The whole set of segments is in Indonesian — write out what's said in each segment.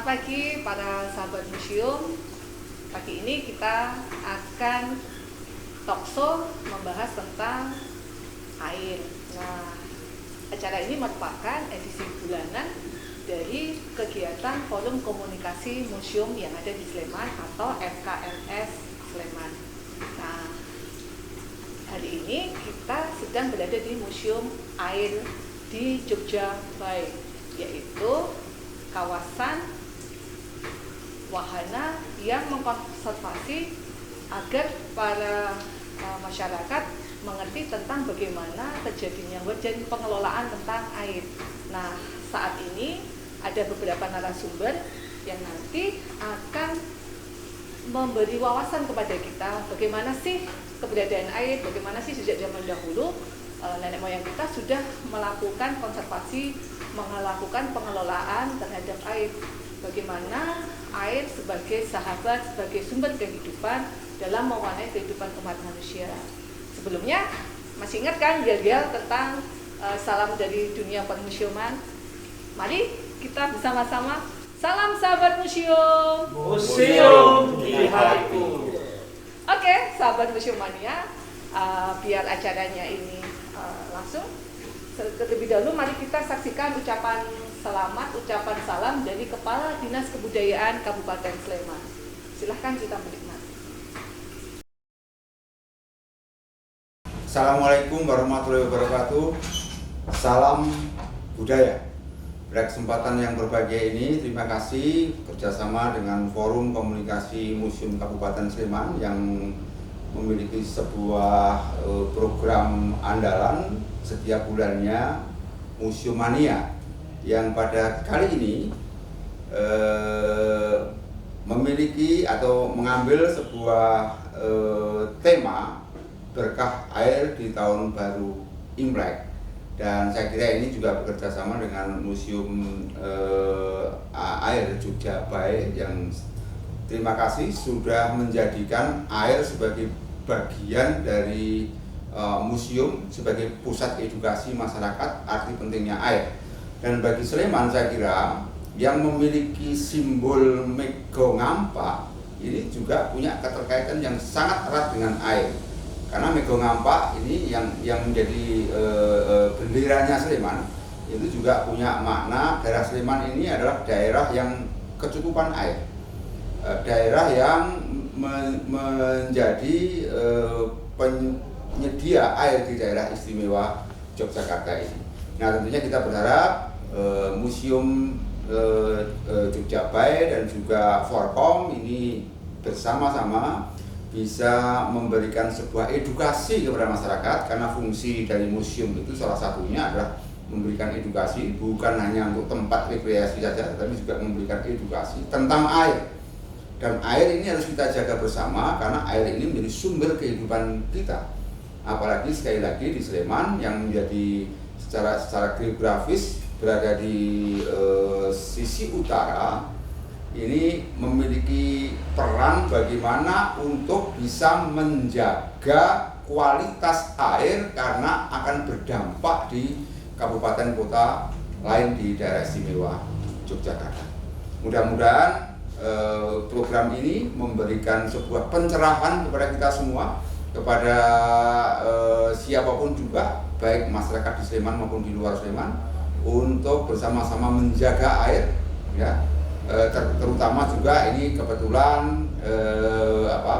pagi para sahabat museum. Pagi ini kita akan talkshow membahas tentang air. Nah, acara ini merupakan edisi bulanan dari kegiatan Forum Komunikasi Museum yang ada di Sleman atau FKMS Sleman. Nah, hari ini kita sedang berada di Museum Air di Jogja Bay, yaitu kawasan wahana yang mengkonservasi agar para masyarakat mengerti tentang bagaimana terjadinya dan pengelolaan tentang air. Nah, saat ini ada beberapa narasumber yang nanti akan memberi wawasan kepada kita bagaimana sih keberadaan air, bagaimana sih sejak zaman dahulu nenek moyang kita sudah melakukan konservasi, melakukan pengelolaan terhadap air. Bagaimana air sebagai sahabat, sebagai sumber kehidupan dalam mewarnai kehidupan umat manusia. Sebelumnya, masih ingat kan gel-gel tentang salam dari dunia permusiuman? Mari kita bersama-sama salam sahabat museum. Museum di hatiku. Oke, sahabat museumania, biar acaranya ini langsung. Terlebih dahulu mari kita saksikan ucapan selamat, ucapan salam dari Kepala Dinas Kebudayaan Kabupaten Sleman. Silahkan kita menikmati. Assalamualaikum warahmatullahi wabarakatuh. Salam budaya. Pada kesempatan yang berbahagia ini, terima kasih kerjasama dengan Forum Komunikasi Museum Kabupaten Sleman yang memiliki sebuah program andalan setiap bulannya, Museumania, yang pada kali ini memiliki atau mengambil sebuah tema berkah air di tahun baru Imlek. Dan saya kira ini juga bekerja sama dengan Museum Air Jogja Bay yang terima kasih sudah menjadikan air sebagai bagian dari museum, sebagai pusat edukasi masyarakat arti pentingnya air. Dan bagi Sleman saya kira yang memiliki simbol Mega Ngampak ini juga punya keterkaitan yang sangat erat dengan air. Karena Mega Ngampak ini yang menjadi benderanya Sleman itu juga punya makna daerah Sleman ini adalah daerah yang kecukupan air, daerah yang menjadi penyedia air di daerah istimewa Yogyakarta ini. Nah, tentunya kita berharap Museum Jogja Bay dan juga Forkom ini bersama-sama bisa memberikan sebuah edukasi kepada masyarakat, karena fungsi dari museum itu salah satunya adalah memberikan edukasi, bukan hanya untuk tempat rekreasi saja, tetapi juga memberikan edukasi tentang air. Dan air ini harus kita jaga bersama karena air ini menjadi sumber kehidupan kita. Apalagi sekali lagi di Sleman yang menjadi secara geografis berada di sisi utara, ini memiliki peran bagaimana untuk bisa menjaga kualitas air karena akan berdampak di kabupaten kota lain di daerah istimewa Yogyakarta. Mudah-mudahan program ini memberikan sebuah pencerahan kepada kita semua, kepada siapapun juga, baik masyarakat di Sleman maupun di luar Sleman, untuk bersama-sama menjaga air, ya. Terutama juga ini kebetulan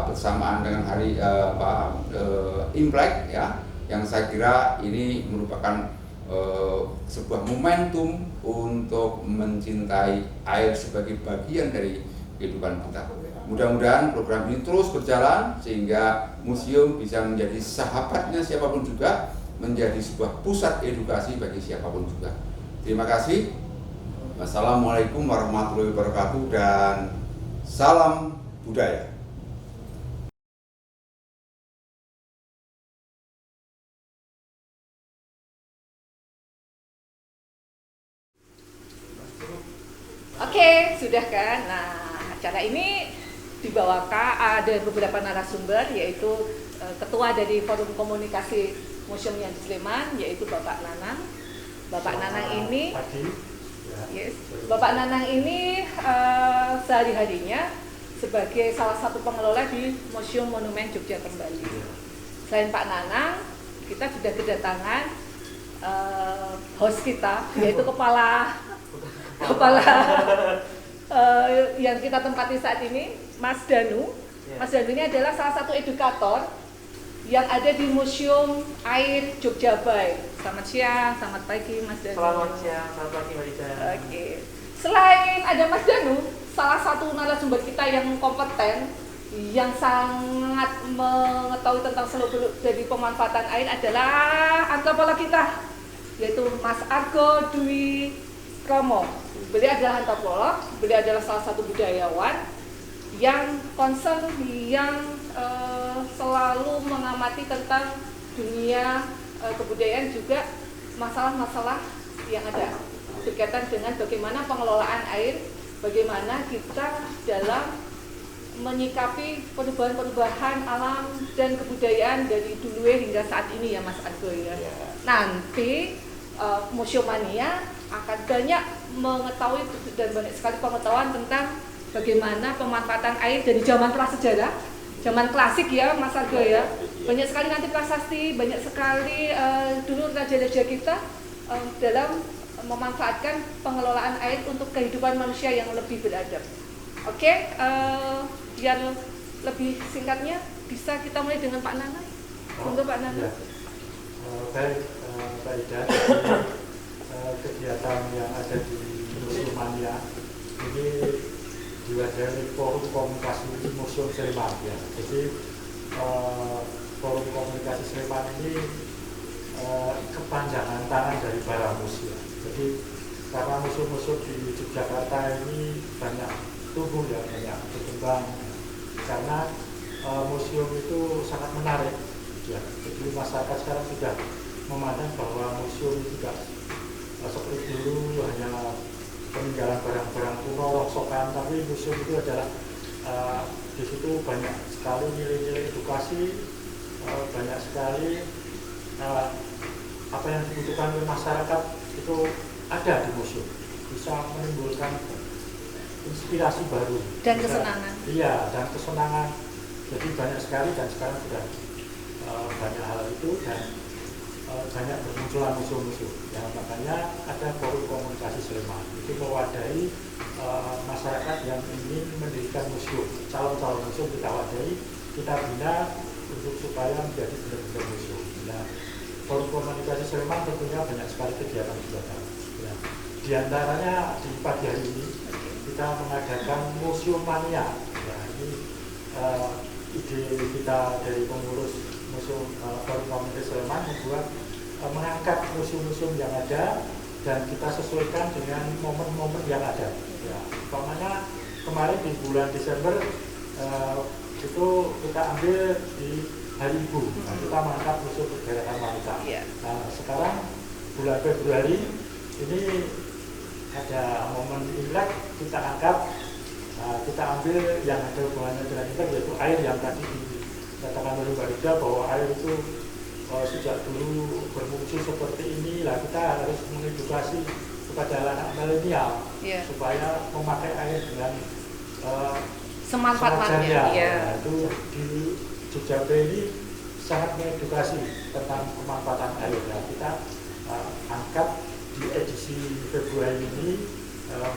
bersamaan dengan hari Imlek, ya, yang saya kira ini merupakan sebuah momentum untuk mencintai air sebagai bagian dari kehidupan kita. Mudah-mudahan program ini terus berjalan sehingga museum bisa menjadi sahabatnya siapapun juga, menjadi sebuah pusat edukasi bagi siapapun juga. Terima kasih. Wassalamualaikum warahmatullahi wabarakatuh dan salam budaya. Oke, sudah kan? Nah, acara ini dibawakan ada beberapa narasumber, yaitu Ketua dari Forum Komunikasi Museum yang di Sleman, yaitu Bapak Nanang. Bapak Nanang ini Yes. Bapak Nanang ini sehari-harinya sebagai salah satu pengelola di Museum Monumen Jogja Kembali. Selain Pak Nanang, kita sudah kedatangan host kita, yaitu kepala yang kita tempati saat ini, Mas Danu. Mas Danu ini adalah salah satu edukator yang ada di Museum Air Jogja Bay. Selamat siang, selamat pagi Mas Danu. Selamat siang, selamat pagi Mbak Ida. Oke. Selain ada Mas Danu, salah satu narasumber kita yang kompeten, yang sangat mengetahui tentang seluk-beluk dari pemanfaatan air adalah antropolog kita, yaitu Mas Argo Dwi Kromo. Beliau adalah antropolog, beliau adalah salah satu budayawan yang concern, yang selalu mengamati tentang dunia kebudayaan, juga masalah-masalah yang ada berkaitan dengan bagaimana pengelolaan air, bagaimana kita dalam menyikapi perubahan-perubahan alam dan kebudayaan dari dulu hingga saat ini ya Mas Argo ya. Nanti Museumania akan banyak mengetahui dan banyak sekali pengetahuan tentang bagaimana pemanfaatan air dari zaman prasejarah, zaman klasik ya Mas Argo ya. Banyak sekali nanti prasasti, banyak sekali dulu raja-raja kita dalam memanfaatkan pengelolaan air untuk kehidupan manusia yang lebih beradab. Oke, biar lebih singkatnya bisa kita mulai dengan Pak Nanang. Untuk Pak Nanang. Baik, Pak Ida, kegiatan yang ada di Museumania ini diwadahi Forum Komunikasi Museum Sleman ya. Jadi Forum Komunikasi Sleman ini kepanjangan tangan dari para museum. Jadi karena museum-museum di Yogyakarta ini banyak tumbuh ya, banyak berkembang, karena museum itu sangat menarik ya. Jadi masyarakat sekarang sudah memandang bahwa museum itu tidak seperti dulu hanya peninggalan barang-barang kuno, rongsokan, tapi museum itu adalah di situ banyak sekali nilai-nilai edukasi, banyak sekali apa yang dibutuhkan oleh masyarakat itu ada di museum, bisa menimbulkan inspirasi baru dan kesenangan. Iya, dan kesenangan. Jadi banyak sekali, dan sekarang sudah banyak hal itu, dan banyak bermunculan museum-museum. Ya, makanya ada Forum Komunikasi Sleman. Itu mewadahi masyarakat yang ingin mendirikan museum. Calon-calon museum kita wadahi, kita bina untuk supaya menjadi benar-benar museum. Nah, Forum Komunikasi Sleman tentunya banyak sekali kegiatan-kegiatan. Ya. Di antaranya di pagi hari ini kita mengadakan Museumania. Ya, ini ide kita dari pengurus Museum Forum Komunikasi Sleman membuat mengangkat museum-museum yang ada dan kita sesuaikan dengan momen-momen yang ada. Ya, umpamanya kemarin di bulan Desember itu kita ambil di Hari Ibu, nah, kita mengangkat museum pergerakan wanita. Nah, sekarang bulan Februari ini ada momen Imlek, kita angkat, kita ambil yang ada hubungannya dengan Imlek, yaitu air yang tadi dikatakan oleh Mbak Ida bahwa air itu sejak dulu bermuncul seperti ini. Lah kita harus mengedukasi kepada anak milenial supaya memakai air dengan semanfaatnya. Nah, itu di Jogja Bay ini sangat mengedukasi tentang pemanfaatan air. Nah, kita angkat di edisi Februari ini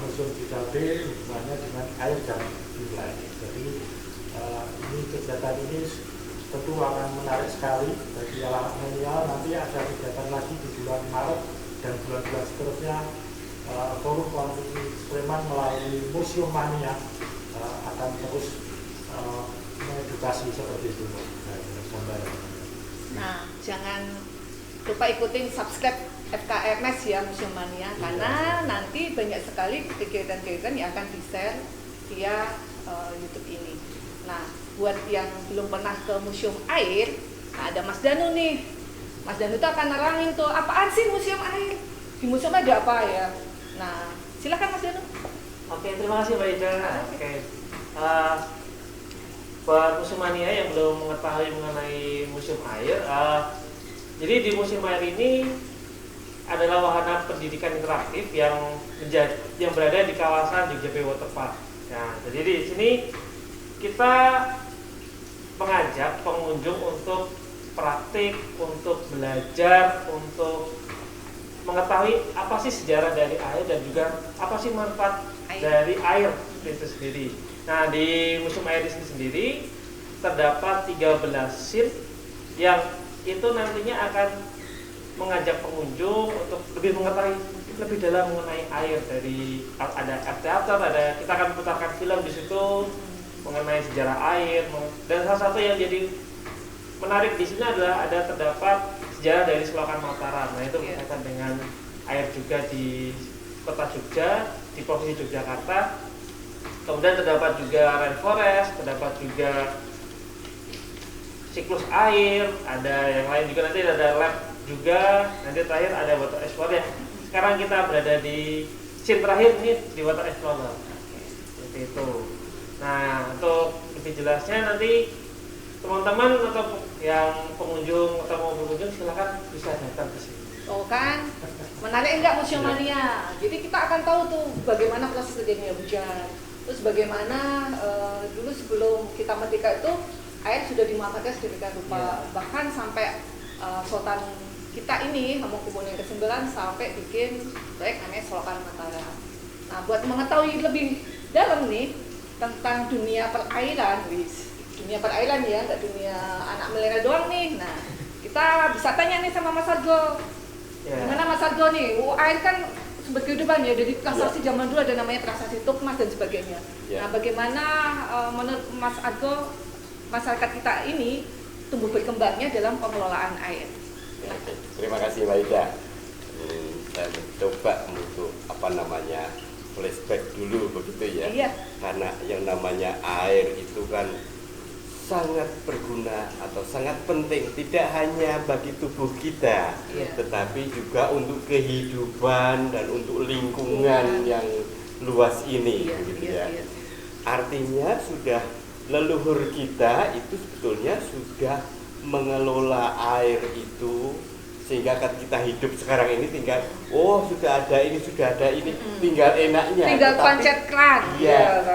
Museum Jogja Bay hubungannya dengan air dan Imlek. Jadi ini kegiatan ini tentu akan menarik sekali bagi anak milenial. Nanti ada kegiatan lagi di bulan Maret dan bulan-bulan seterusnya. Forum Komunikasi Sleman melalui Museumania akan terus mengedukasi seperti itu. Nah, jangan lupa ikutin subscribe FKMS ya Museumania, karena nanti banyak sekali kegiatan-kegiatan yang akan di-share via YouTube ini. Nah, buat yang belum pernah ke Museum Air, nah ada Mas Danu nih. Mas Danu itu akan nerangin tuh, apaan sih Museum Air? Di museum ada apa ya? Nah, silakan Mas Danu. Oke, terima kasih Mbak Ida. Oke. Buat Museumania yang belum mengetahui mengenai Museum Air, jadi di Museum Air ini adalah wahana pendidikan interaktif yang berada di kawasan Jogja Bay Waterpark. Nah, jadi di sini kita mengajak pengunjung untuk praktik, untuk belajar, untuk mengetahui apa sih sejarah dari air dan juga apa sih manfaat dari air itu sendiri. Nah, di Museum Air ini sendiri terdapat 13 scene yang itu nantinya akan mengajak pengunjung untuk lebih mengetahui lebih dalam mengenai air. Dari ada art theater, ada kita akan putarkan film di situ mengenai sejarah air. Dan salah satu yang jadi menarik di sini adalah terdapat sejarah dari Selokan Mataram. Nah, itu berkaitan dengan air juga di Kota Jogja, di Provinsi Yogyakarta. Kemudian terdapat juga rainforest, terdapat juga siklus air, ada yang lain juga, nanti ada lab juga, nanti terakhir ada water explorer. Sekarang kita berada di scene terakhir ini di water explorer. Seperti itu. Nah, untuk lebih jelasnya nanti teman-teman atau yang pengunjung atau mau berkunjung silakan bisa datang ke sini. Oh kan, menarik enggak Museum Mania? Jadi kita akan tahu tuh bagaimana proses terjadinya hujan. Terus bagaimana dulu sebelum kita merdeka itu air sudah dimanfaatkan sedemikian rupa, bahkan sampai Sultan kita ini Hamengkubuwono yang ke-9 sampai bikin proyek namanya Selokan Mataram. Nah, buat mengetahui lebih dalam nih tentang dunia perairan, dunia perairan ya, nggak dunia anak milenial doang nih. Nah, kita bisa tanya nih sama Mas Argo. Gimana Mas Argo nih? Air kan sumber kehidupan ya, dari prasasti zaman dulu ada namanya prasasti Tukmas dan sebagainya. Nah, bagaimana menurut Mas Argo masyarakat kita ini tumbuh berkembangnya dalam pengelolaan air? Oke, terima kasih Mbak Ida. Saya mencoba untuk flashback dulu begitu ya. Iya. Karena yang namanya air itu kan sangat berguna atau sangat penting, tidak hanya bagi tubuh kita, tetapi juga untuk kehidupan dan untuk lingkungan yang luas ini, begitu ya. Artinya sudah leluhur kita itu sebetulnya sudah mengelola air itu, sehingga kan kita hidup sekarang ini tinggal sudah ada ini, tinggal enaknya, tinggal pancet kran.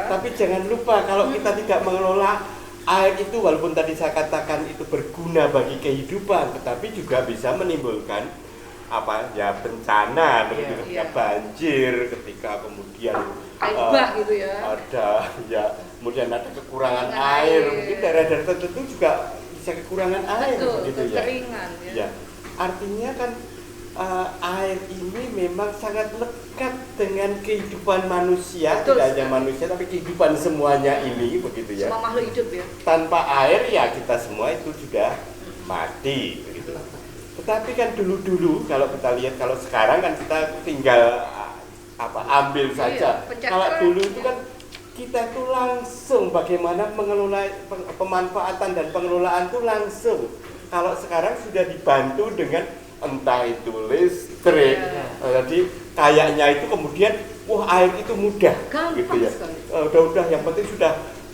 Tapi jangan lupa kalau kita tidak mengelola air itu, walaupun tadi saya katakan itu berguna bagi kehidupan, tetapi juga bisa menimbulkan bencana, begitu, ketika banjir, ketika kemudian gitu ya. Kemudian ada kekurangan air, mungkin daerah-daerah tertentu juga bisa kekurangan air, begitu ya. Kekeringan, ya. Artinya kan air ini memang sangat lekat dengan kehidupan manusia, tidak hanya manusia tapi kehidupan semuanya ini, begitu ya. Semua makhluk hidup ya. Tanpa air ya kita semua itu sudah mati, begitu. Tetapi kan dulu kalau kita lihat, kalau sekarang kan kita tinggal ambil saja. Kalau dulu itu kan kita tuh langsung bagaimana mengelola pemanfaatan dan pengelolaan tuh langsung. Kalau sekarang sudah dibantu dengan entah itu listrik, jadi kayaknya itu kemudian air itu mudah, gitu ya. Udah yang penting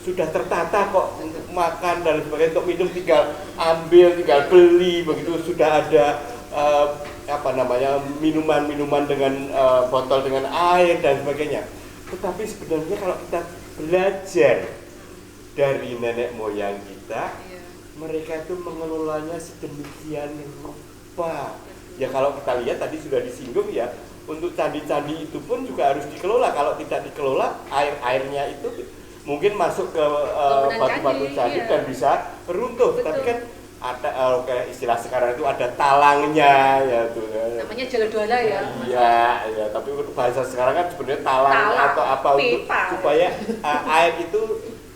sudah tertata kok, untuk makan dan sebagainya, untuk minum tinggal ambil, tinggal beli, begitu. Sudah ada minuman dengan botol dengan air dan sebagainya. Tetapi sebenarnya kalau kita belajar dari nenek moyang kita, mereka itu mengelolanya sedemikian rupa. Ya kalau kita lihat tadi sudah disinggung ya, untuk candi-candi itu pun juga harus dikelola. Kalau tidak dikelola, airnya itu mungkin masuk ke batu-batu candi dan bisa runtuh. Tapi kan ada kayak istilah sekarang itu ada talangnya ya tuh. Namanya jaladola ya. Iya, tapi untuk bahasa sekarang kan sebenarnya talang atau apa untuk supaya air itu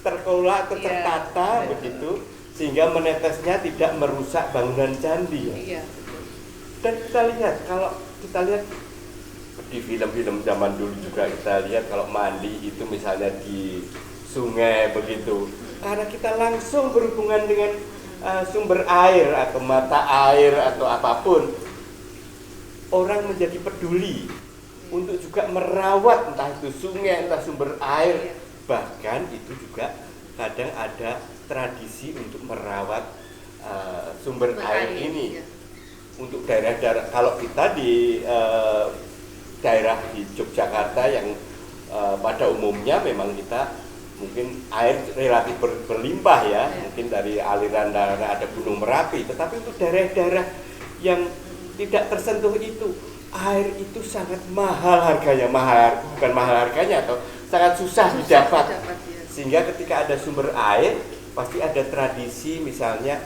terkelola atau tertata begitu, sehingga menetesnya tidak merusak bangunan candi ya. Dan kalau kita lihat di film-film zaman dulu juga kita lihat kalau mandi itu misalnya di sungai begitu, karena kita langsung berhubungan dengan sumber air atau mata air atau apapun, orang menjadi peduli untuk juga merawat entah itu sungai, entah sumber air. Bahkan itu juga kadang ada tradisi untuk merawat sumber air ini. untuk daerah-daerah, kalau kita di daerah di Yogyakarta yang pada umumnya memang kita mungkin air relatif berlimpah ya, mungkin dari aliran daerah ada Gunung Merapi, tetapi untuk daerah-daerah yang tidak tersentuh itu, air itu sangat mahal harganya, bukan mahal harganya atau sangat susah didapat. Sehingga ketika ada sumber air, pasti ada tradisi misalnya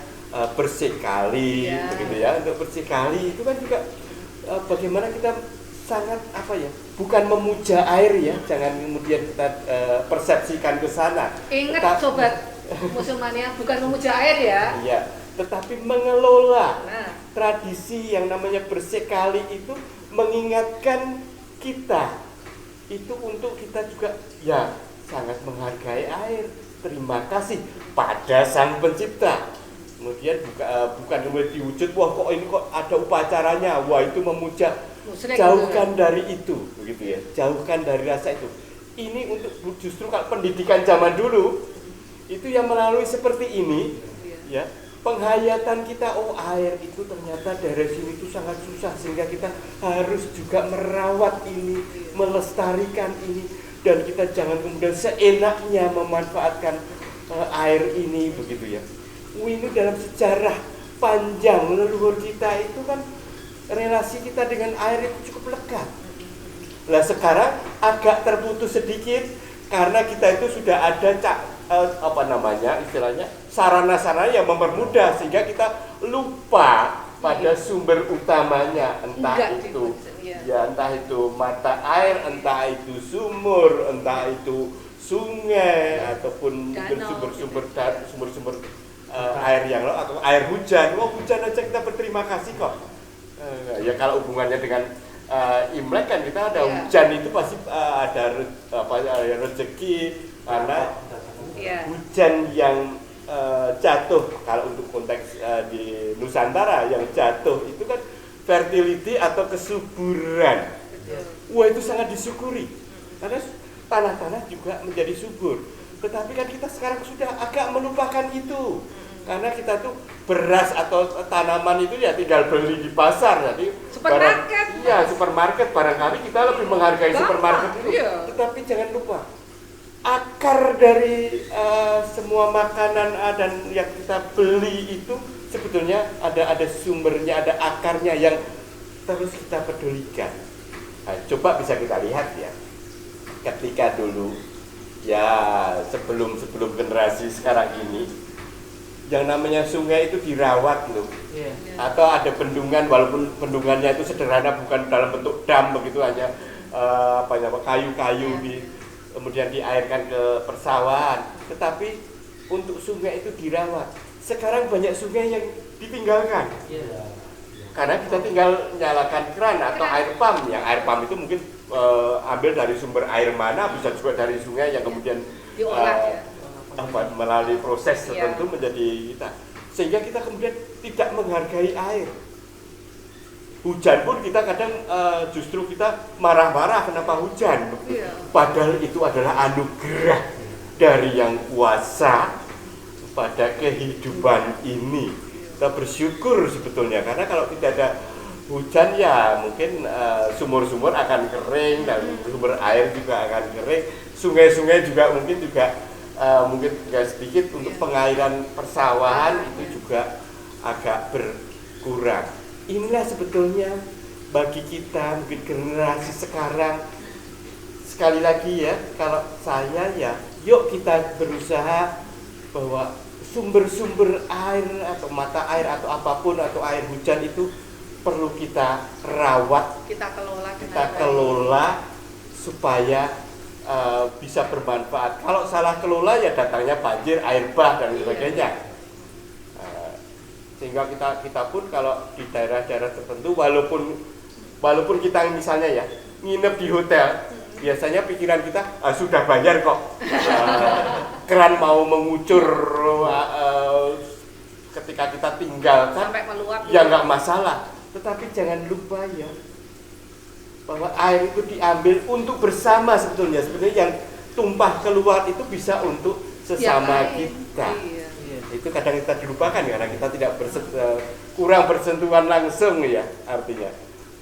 bersih kali, begitu ya. Untuk bersih kali itu kan juga bagaimana kita sangat bukan memuja air ya, jangan kemudian kita persepsikan ke sana. Ingat sobat Museumania, bukan memuja air ya. Iya, tetapi mengelola tradisi yang namanya bersih kali itu mengingatkan kita itu untuk kita juga ya sangat menghargai air. Terima kasih pada Sang Pencipta. Kemudian bukan kemudian diwujud, wah kok ini kok ada upacaranya, wah itu memuja. Jauhkan dari itu, begitu ya. Jauhkan dari rasa itu. Ini untuk justru kalau pendidikan zaman dulu itu yang melalui seperti ini, ya. Penghayatan kita, oh air itu ternyata dari sini itu sangat susah, sehingga kita harus juga merawat ini, melestarikan ini, dan kita jangan kemudian seenaknya memanfaatkan air ini, begitu ya. Ini dalam sejarah panjang leluhur kita itu kan relasi kita dengan air itu cukup lekat. Nah sekarang agak terputus sedikit karena kita itu sudah ada istilahnya sarana-sarana yang mempermudah sehingga kita lupa pada sumber utamanya, entah itu mata air, entah itu sumur, entah itu sungai ataupun mungkin sumber-sumber air yang atau air hujan. Hujan aja kita berterima kasih kok. Ya kalau hubungannya dengan Imlek kan kita ada hujan itu pasti ada rezeki karena hujan yang jatuh, kalau untuk konteks di Nusantara yang jatuh itu kan fertility atau kesuburan. Wah itu sangat disyukuri karena tanah-tanah juga menjadi subur. Tetapi kan kita sekarang sudah agak melupakan itu. Karena kita tuh beras atau tanaman itu ya tinggal beli di pasar, jadi supermarket. Supermarket barangkali kita lebih menghargai supermarket itu. Tetapi jangan lupa akar dari semua makanan dan yang kita beli itu sebetulnya ada sumbernya, ada akarnya yang terus kita pedulikan. Nah, coba bisa kita lihat ya, ketika dulu ya sebelum generasi sekarang ini yang namanya sungai itu dirawat loh, atau ada bendungan, walaupun bendungannya itu sederhana, bukan dalam bentuk dam begitu, hanya kayu-kayu kemudian diairkan ke persawahan, tetapi untuk sungai itu dirawat. Sekarang banyak sungai yang ditinggalkan, karena kita tinggal nyalakan keran atau air pump. Yang air pump itu mungkin ambil dari sumber air mana, bisa juga dari sungai yang kemudian diolah melalui proses tertentu menjadi kita, sehingga kita kemudian tidak menghargai air. Hujan pun kita kadang justru kita marah-marah kenapa hujan, padahal itu adalah anugerah dari Yang Kuasa pada kehidupan ini. Kita bersyukur sebetulnya, karena kalau tidak ada hujan ya mungkin sumur-sumur akan kering dan sumber air juga akan kering, sungai-sungai juga mungkin sedikit untuk pengairan persawahan itu juga agak berkurang. Inilah sebetulnya bagi kita mungkin generasi sekarang, sekali lagi ya, kalau saya ya yuk kita berusaha bahwa sumber-sumber air atau mata air atau apapun atau air hujan itu perlu kita rawat, kita kelola supaya bisa bermanfaat. Kalau salah kelola ya datangnya banjir, air bah dan sebagainya. Sehingga kita pun kalau di daerah-daerah tertentu, walaupun kita misalnya ya nginep di hotel, biasanya pikiran kita sudah bayar kok, keran mau mengucur ketika kita tinggalkan sampai meluap ya nggak masalah. Tetapi jangan lupa ya bahwa air itu diambil untuk bersama sebetulnya yang tumpah keluar itu bisa untuk sesama kita. Itu kadang kita dilupakan karena kita tidak kurang bersentuhan langsung ya artinya.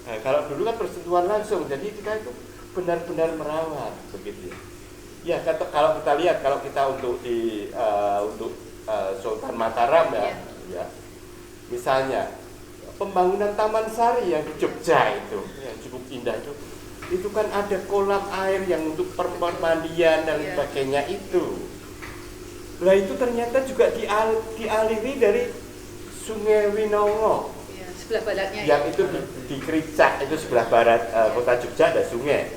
Nah, kalau dulu kan bersentuhan langsung, jadi kita itu benar-benar merawat begitu ya. Ya kalau kita lihat, kalau kita untuk Sultan Mataram ya, misalnya pembangunan Taman Sari yang di Jogja itu yang cukup indah itu kan ada kolam air yang untuk permandian dan sebagainya itu. Lah itu ternyata juga dialiri dari Sungai Winongo. Ya, sebelah baratnya. Yang itu di Kricak, itu sebelah barat kota Jogja ada sungai.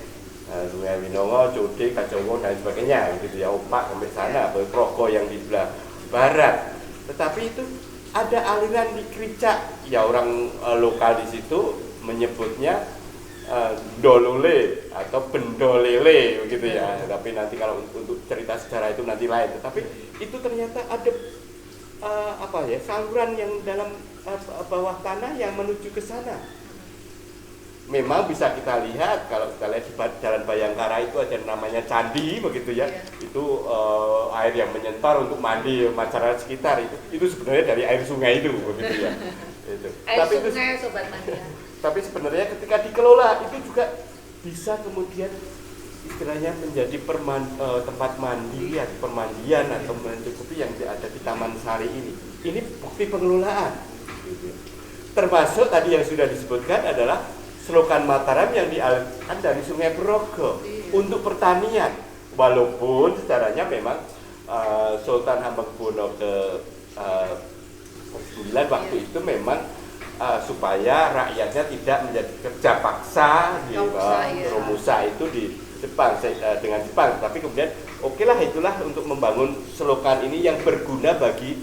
Sungai Winongo, Code, Kajowo dan sebagainya gitu ya, Opak sampai sana, Progo yang di sebelah barat. Tetapi itu ada aliran di Kricak. Ya orang lokal di situ menyebutnya Dolole atau Bendolele begitu ya. Tapi nanti kalau untuk cerita sejarah itu nanti lain. Tetapi itu ternyata ada saluran yang dalam bawah tanah yang menuju ke sana. Memang bisa kita lihat kalau kita lihat di Jalan Bayangkara itu ada namanya candi begitu ya. Itu air yang menyentar untuk mandi masyarakat sekitar itu sebenarnya dari air sungai itu begitu ya. Itu. Air sungai sobat mandi. Tapi sebenarnya ketika dikelola itu juga bisa kemudian istilahnya menjadi tempat mandi ya, permandian atau mencukupi yang ada di Taman Sari ini. Ini bukti pengelolaan. Termasuk tadi yang sudah disebutkan adalah selokan Mataram yang dialirkan dari Sungai Brogo untuk pertanian. Walaupun secaranya memang Sultan Hamengkubuwono ke-9 waktu itu memang supaya rakyatnya tidak menjadi kerja paksa di Romusa itu di Jepang dengan Jepang, tapi kemudian okelah itulah untuk membangun selokan ini yang berguna bagi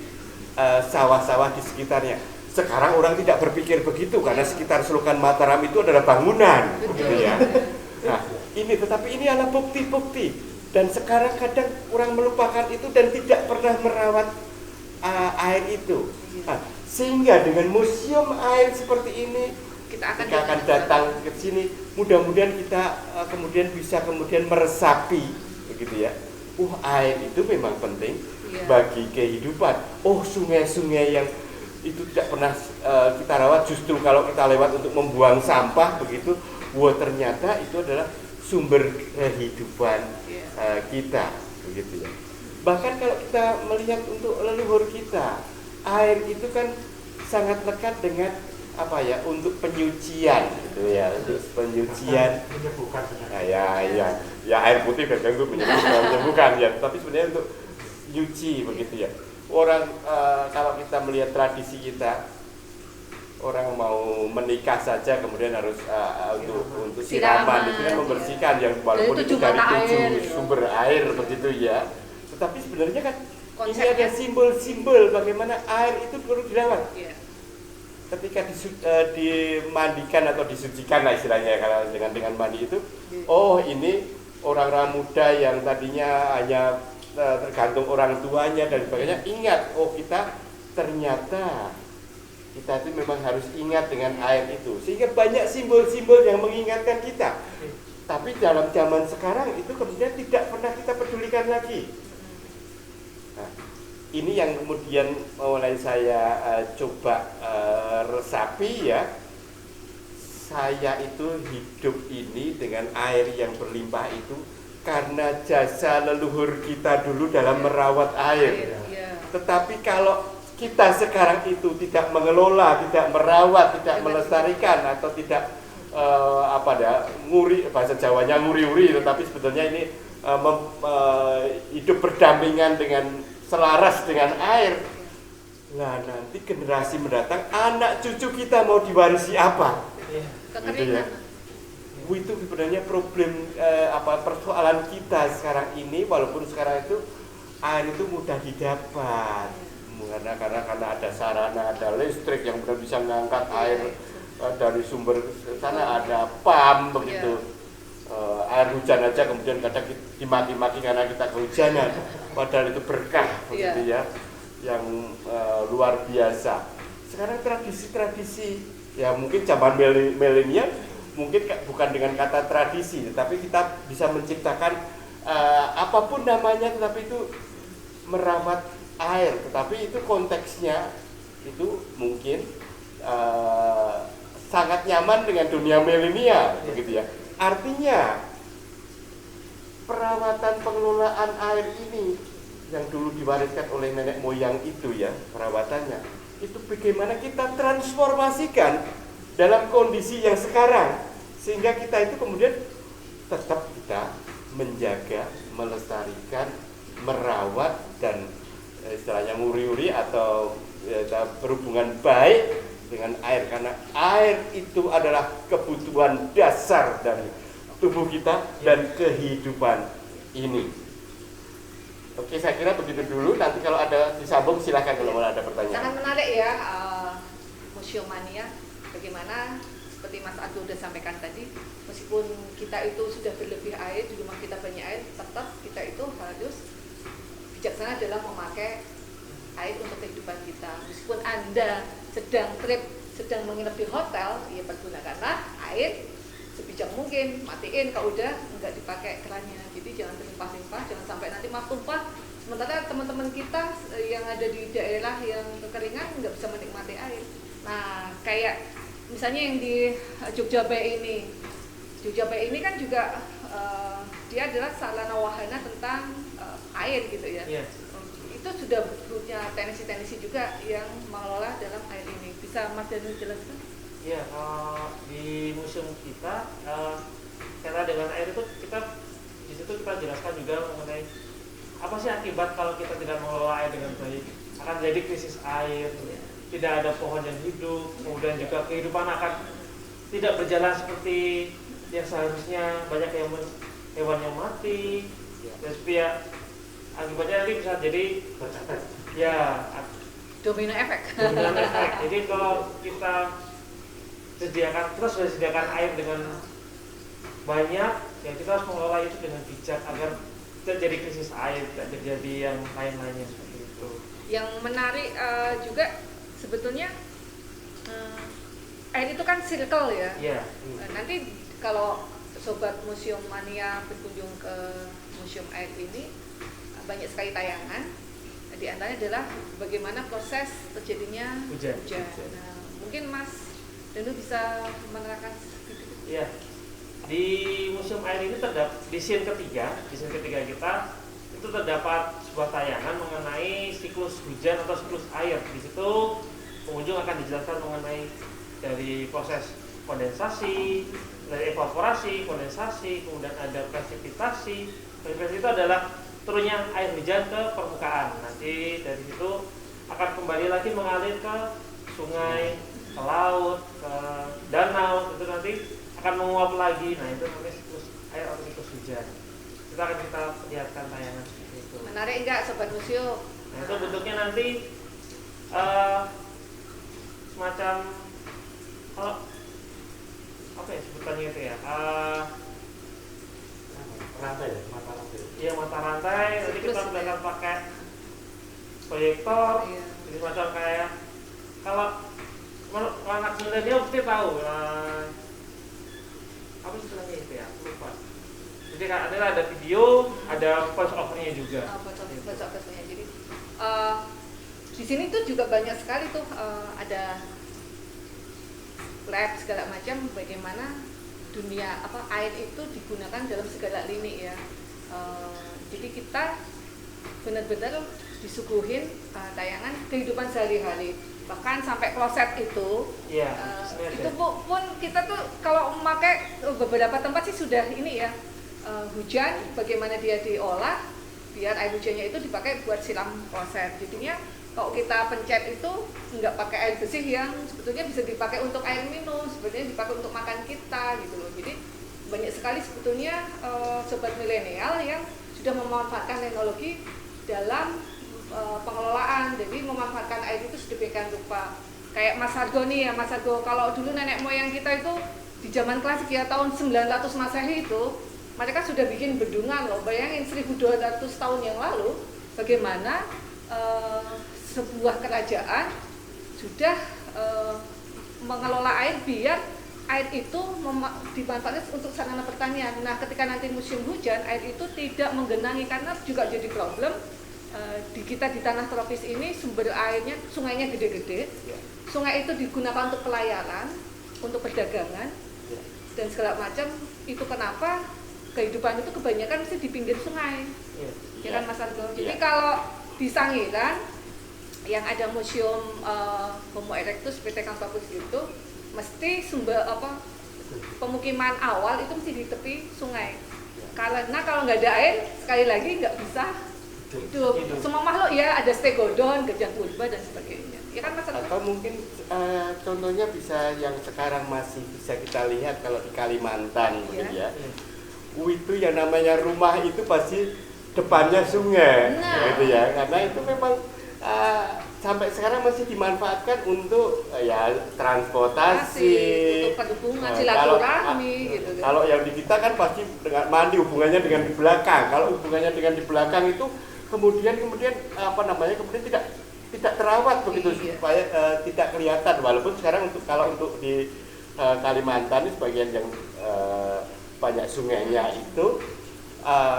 sawah-sawah di sekitarnya. Sekarang orang tidak berpikir begitu karena sekitar selokan Mataram itu adalah bangunan, begitu ya. Nah, tetapi ini adalah bukti-bukti dan sekarang kadang orang melupakan itu dan tidak pernah merawat air itu. Nah, sehingga dengan museum air seperti ini kita akan datang ke sini, mudah-mudahan kita kemudian bisa meresapi begitu ya. Air itu memang penting bagi kehidupan. Sungai-sungai yang itu tidak pernah kita rawat, justru kalau kita lewat untuk membuang sampah begitu, ternyata itu adalah sumber kehidupan kita begitu ya. Bahkan kalau kita melihat untuk leluhur kita, air itu kan sangat lekat dengan untuk penyucian gitu ya, untuk penyucian. Menyembuhkan. Ya air putih kadang itu menyembuhkan ya, tapi sebenarnya untuk nyuci begitu ya. Orang kalau kita melihat tradisi kita, orang mau menikah saja kemudian harus untuk siraman itu kan membersihkan yang walaupun itu dari 7 sumber air begitu ya. Tetapi sebenarnya kan ini ada simbol-simbol bagaimana air itu perlu dirawat. Ketika dimandikan atau disucikan lah istilahnya, kalau dengan mandi itu, ini orang-orang muda yang tadinya hanya tergantung orang tuanya dan sebagainya, ingat, kita itu memang harus ingat dengan air itu, sehingga banyak simbol-simbol yang mengingatkan kita. Tapi dalam zaman sekarang itu kemudian tidak pernah kita pedulikan lagi. Nah, ini yang kemudian mulai saya coba resapi ya. Saya itu hidup ini dengan air yang berlimpah itu karena jasa leluhur kita dulu dalam merawat air. Tetapi kalau kita sekarang itu tidak mengelola, tidak merawat, tidak melestarikan atau tidak nguri, bahasa Jawanya nguri-uri, tetapi sebetulnya ini hidup berdampingan dengan selaras dengan air. Nah, nanti generasi mendatang, anak cucu kita mau diwarisi apa? Gitu ya. Itu sebenarnya problem persoalan kita sekarang ini, walaupun sekarang itu air itu mudah didapat. Karena ada sarana, ada listrik yang benar bisa mengangkat air dari sumber sana, ada pam begitu. Air hujan aja kemudian kadang dimaki-maki karena kita kehujanan, padahal itu berkah begitu ya, yang luar biasa. Sekarang tradisi-tradisi ya mungkin zaman milenial mungkin bukan dengan kata tradisi, tetapi kita bisa menciptakan apapun namanya, tetapi itu merawat air, tetapi itu konteksnya itu mungkin sangat nyaman dengan dunia milenial, begitu ya. Artinya perawatan pengelolaan air ini yang dulu diwariskan oleh nenek moyang itu ya, perawatannya itu bagaimana kita transformasikan dalam kondisi yang sekarang, sehingga kita itu kemudian tetap kita menjaga, melestarikan, merawat, dan istilahnya nguri-uri atau berhubungan baik dengan air, karena air itu adalah kebutuhan dasar dari tubuh kita dan kehidupan ini. Oke, saya kira begitu dulu. Nanti kalau ada disambung silahkan kalau mau ada pertanyaan. Sangat menarik ya, Museum Mania. Bagaimana seperti Mas Argo sudah sampaikan tadi, meskipun kita itu sudah berlebih air, di rumah kita banyak air, tetap kita itu harus bijaksana dalam memakai air untuk kehidupan kita. Meskipun Anda sedang trip, sedang menginap di hotel, ya pergunakanlah air sebijak mungkin, matiin kalau udah nggak dipakai kerannya. Jadi jangan terlimpah-limpah, jangan sampai nanti maaf tumpah. Sementara teman-teman kita yang ada di daerah yang kekeringan nggak bisa menikmati air. Nah, kayak misalnya yang di Jogja Bay ini kan juga dia adalah sarana wahana tentang air gitu ya. Yes. Itu sudah punya teknisi-teknisi juga yang mengelola dalam air ini. Bisa Mas Danu jelaskan? Ya, di museum kita kaitan dengan air itu kita di situ kita jelaskan juga mengenai apa sih akibat kalau kita tidak mengelola air dengan baik. Akan jadi krisis air, tidak ada pohon yang hidup, kemudian juga kehidupan akan tidak berjalan seperti yang seharusnya, banyak hewan yang mati, dan supaya akibatnya nanti bisa jadi ya Domino efek. domino efek. Jadi kalau kita sediakan air dengan banyak, ya kita harus mengelola itu dengan bijak agar tidak jadi krisis air, tidak terjadi yang lain-lainnya seperti itu. Yang menarik juga sebetulnya air itu kan circle ya. Iya. Nanti kalau Sobat Museum Mania berkunjung ke Museum Air ini, banyak sekali tayangan. Di antaranya adalah bagaimana proses terjadinya Hujan. Nah, mungkin Mas Danu bisa menerangkan sedikit. Iya. Di Museum Air ini di scene ketiga kita itu terdapat sebuah tayangan mengenai siklus hujan atau siklus air. Di situ pengunjung akan dijelaskan mengenai dari proses kondensasi, dari evaporasi, kondensasi, kemudian ada presipitasi. Presipitasi itu adalah turunnya air hujan ke permukaan. Nanti dari situ akan kembali lagi mengalir ke sungai, ke laut, ke danau. Itu nanti akan menguap lagi. Nah, itu namanya siklus air atau siklus hujan. Itu akan kita lihatkan tayangan seperti itu. Menarik enggak Sobat Museum? Nah, itu bentuknya nanti semacam kalau apa ya sebutannya itu ya? Rantai ya, mata rantai. Iya, mata rantai. Nanti kita akan pakai proyektor. Iya. Jadi semacam kayak kalau anak milenial pasti tahu apa istilahnya itu ya? Aku lupa. Jadi ada video, ada voice overnya juga. Voice overnya. Jadi di sini tuh juga banyak sekali tuh ada lab segala macam bagaimana dunia air itu digunakan dalam segala lini ya. Jadi kita benar-benar disuguhin tayangan kehidupan sehari-hari, bahkan sampai kloset itu. Iya. Itu pun kita tuh kalau memakai beberapa tempat sih sudah ini ya, hujan bagaimana dia diolah biar air hujannya itu dipakai buat siram kloset. Jadinya kalau kita pencet itu nggak pakai air bersih yang sebetulnya bisa dipakai untuk air minum, sebetulnya dipakai untuk makan kita gitu loh. Jadi banyak sekali sebetulnya sobat milenial yang sudah memanfaatkan teknologi dalam pengelolaan. Jadi memanfaatkan air itu sedemikian rupa. Kayak Mas Argo nih ya, Mas Argo, kalau dulu nenek moyang kita itu di zaman klasik ya tahun 900 Masehi itu mereka sudah bikin bendungan loh. Bayangin 1200 tahun yang lalu bagaimana sebuah kerajaan sudah mengelola air biar air itu dimanfaatkan untuk sarana pertanian. Nah, ketika nanti musim hujan, air itu tidak menggenangi karena juga jadi problem di kita di tanah tropis ini sumber airnya, sungainya gede-gede. Sungai itu digunakan untuk pelayaran, untuk perdagangan, dan segala macam. Itu kenapa kehidupan itu kebanyakan mesti di pinggir sungai, ya kan Mas Argo? Jadi kalau di Sangiran yang ada museum Homo erectus Pithecanthropus itu, mesti sumber pemukiman awal itu mesti di tepi sungai. Karena kalau nggak ada air, sekali lagi nggak bisa hidup. Semua makhluk ya, ada stegodon, gajah purba dan sebagainya. Ya kan Mas Argo? Atau mungkin contohnya bisa yang sekarang masih bisa kita lihat kalau di Kalimantan, mungkin ya. Itu yang namanya rumah itu pasti depannya sungai, gitu ya. Karena itu memang sampai sekarang masih dimanfaatkan untuk ya transportasi, untuk perhubungan, silaturahmi, gitu. Kalau yang di kita kan pasti dengan mandi hubungannya dengan di belakang. Kalau hubungannya dengan di belakang itu kemudian kemudian tidak terawat begitu supaya tidak kelihatan. Walaupun sekarang kalau untuk di Kalimantan ini sebagian yang banyak sungainya itu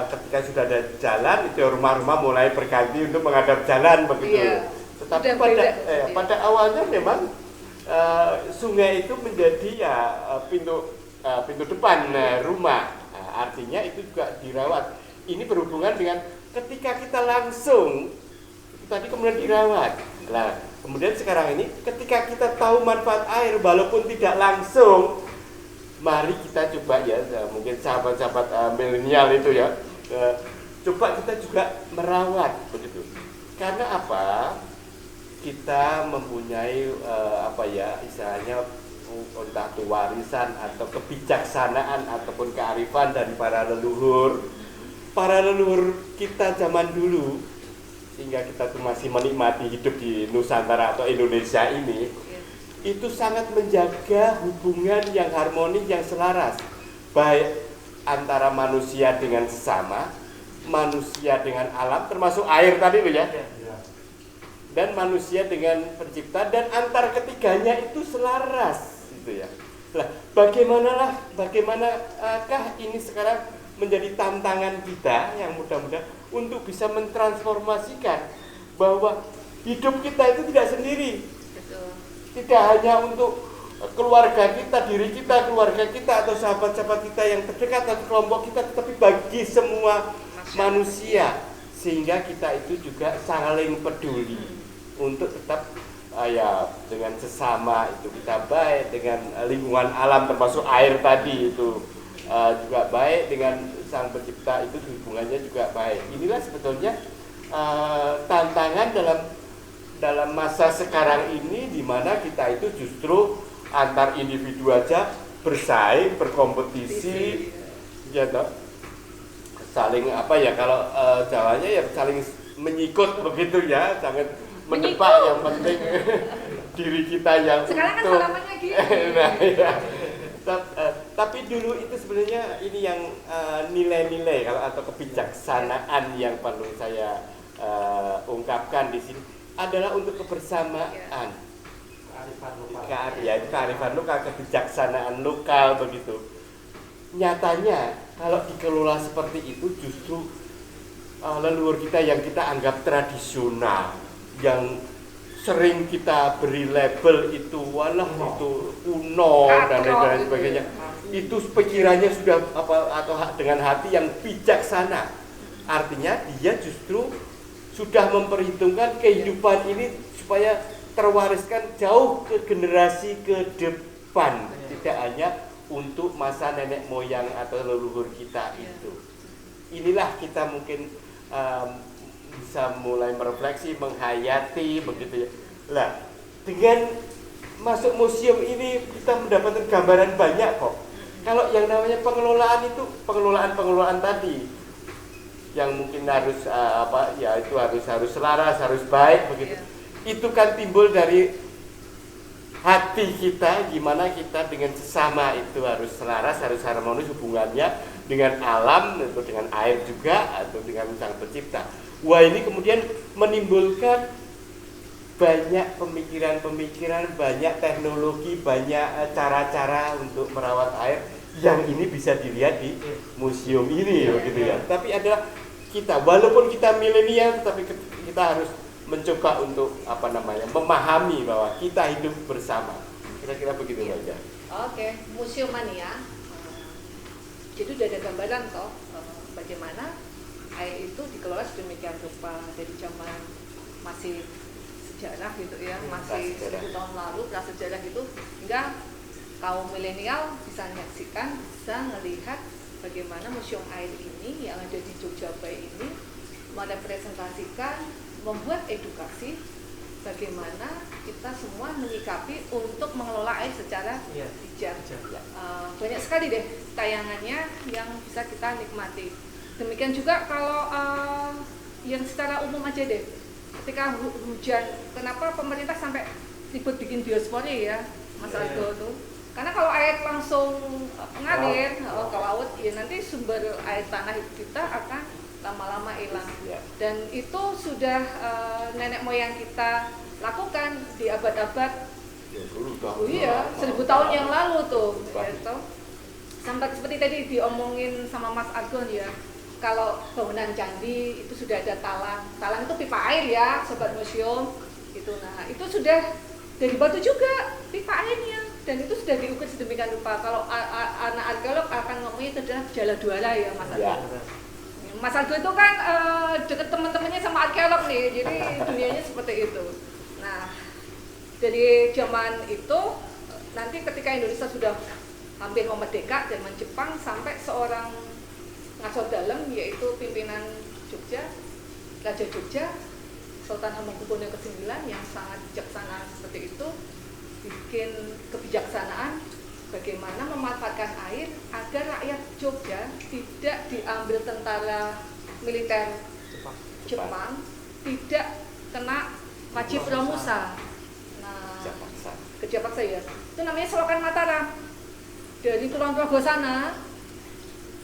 ketika sudah ada jalan itu rumah-rumah mulai berganti untuk menghadap jalan begitu. Tetapi pada awalnya memang sungai itu menjadi ya pintu depan rumah. Artinya itu juga dirawat. Ini berhubungan dengan ketika kita langsung tadi kemudian dirawat. Nah, kemudian sekarang ini ketika kita tahu manfaat air walaupun tidak langsung, mari kita coba ya, mungkin sahabat-sahabat milenial itu ya, coba kita juga merawat begitu. Karena apa? Kita mempunyai istilahnya entah itu warisan atau kebijaksanaan ataupun kearifan dari para leluhur kita zaman dulu, sehingga kita tuh masih menikmati hidup di Nusantara atau Indonesia ini. Itu sangat menjaga hubungan yang harmonis, yang selaras, baik antara manusia dengan sesama, manusia dengan alam, termasuk air tadi loh ya, dan manusia dengan pencipta, dan antar ketiganya itu selaras, gitu ya. Nah, bagaimanakah ini sekarang menjadi tantangan kita yang mudah-mudahan untuk bisa mentransformasikan bahwa hidup kita itu tidak sendiri. Tidak hanya untuk keluarga kita, diri kita, keluarga kita, atau sahabat-sahabat kita yang terdekat atau kelompok kita, tetapi bagi semua manusia, sehingga kita itu juga saling peduli untuk tetap dengan sesama itu kita baik, dengan lingkungan alam termasuk air tadi itu juga baik, dengan sang pencipta itu hubungannya juga baik. Inilah sebetulnya tantangan dalam masa sekarang ini, di mana kita itu justru antar individu aja bersaing, berkompetisi, ya toh, saling kalau Jawanya ya saling menyikut begitu ya, jangan mendepak, yang penting diri kita yang sekarang kan salamannya gitu. Nah, ya. Tapi dulu itu sebenarnya ini yang nilai-nilai atau kebijaksanaan yang perlu saya ungkapkan di sini adalah untuk kebersamaan, kearifan lokal, kebijaksanaan lokal begitu. Nyatanya kalau dikelola seperti itu, justru leluhur kita yang kita anggap tradisional, yang sering kita beri label itu itu kuno dan lain sebagainya, itu pikirannya sudah atau dengan hati yang bijaksana. Artinya dia justru sudah memperhitungkan kehidupan ini supaya terwariskan jauh ke generasi ke depan, tidak hanya untuk masa nenek moyang atau leluhur kita itu. Inilah kita mungkin bisa mulai merefleksi, menghayati begitu ya. Lah, dengan masuk museum ini kita mendapatkan gambaran banyak kok. Kalau yang namanya pengelolaan itu pengelolaan tadi yang mungkin harus itu harus selaras, harus baik begitu. Itu kan timbul dari hati kita, gimana kita dengan sesama itu harus selaras, harus harmonis hubungannya dengan alam, atau dengan air juga, atau dengan sang pencipta. Wah, ini kemudian menimbulkan banyak pemikiran-pemikiran, banyak teknologi, banyak cara-cara untuk merawat air yang ini bisa dilihat di museum ini begitu ya. Tapi adalah kita, walaupun kita milenial, tapi kita harus mencoba untuk memahami bahwa kita hidup bersama. Kira-kira begitu saja. Oke, Museum Mania. Jadi udah ada gambaran toh bagaimana air itu dikelola sedemikian rupa dari zaman masih sejarah gitu ya, masih 1000 tahun lalu prasejarah gitu, hingga kaum milenial bisa menyaksikan, bisa melihat bagaimana museum air ini yang ada di Jogja Bay ini merepresentasikan, membuat edukasi bagaimana kita semua menyikapi untuk mengelola air secara bijak. Banyak sekali deh tayangannya yang bisa kita nikmati. Demikian juga kalau yang secara umum aja deh, ketika hujan, kenapa pemerintah sampai ribut bikin biospori ya, Mas Argo tuh? Karena kalau air langsung ngalir ke laut, ya nanti sumber air tanah kita akan lama-lama hilang. Dan itu sudah nenek moyang kita lakukan di abad-abad 1000 tahun yang lalu tuh. Gitu. Sampai seperti tadi diomongin sama Mas Argon ya, kalau bangunan candi itu sudah ada talang. Talang itu pipa air ya, sobat museum. Gitu. Nah, itu sudah dari batu juga pipa airnya, dan itu sudah diukir sedemikian rupa. Kalau anak arkeolog akan ngomongnya itu adalah jala duara ya, Mas Argo. Mas Argo itu kan deket teman-temannya sama arkeolog nih, jadi dunianya seperti itu. Nah, dari zaman itu nanti ketika Indonesia sudah hampir mau merdeka zaman Jepang, sampai seorang ngaso dalam yaitu pimpinan Jogja, Raja Jogja, Sultan Hamengkubuwono ke-9 yang sangat bijaksana seperti itu, bikin kebijaksanaan bagaimana memanfaatkan air agar rakyat Jogja tidak diambil tentara militer Jepang, tidak kena wajib Romusa. Nah, kerja paksa ya. Itu namanya Selokan Mataram. Dari Kulon Progo sana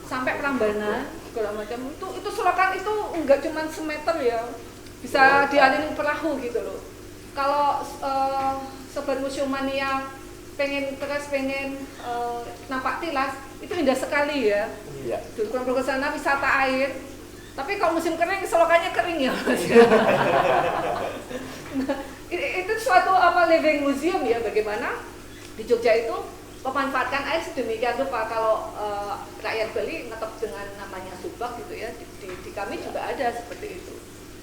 sampai Prambanan segala macam itu selokan itu enggak cuma semeter ya, bisa dialiri perahu gitu loh. Kalau sobat museum mania pengen nampak tilas, itu indah sekali ya. Di Kulon Progo sana wisata air. Tapi kalau musim kering selokannya kering ya. Nah, itu suatu living museum ya, bagaimana di Jogja itu memanfaatkan air sedemikian rupa. Kalau rakyat Bali ngetop dengan namanya subak gitu ya, di kami juga ada seperti itu.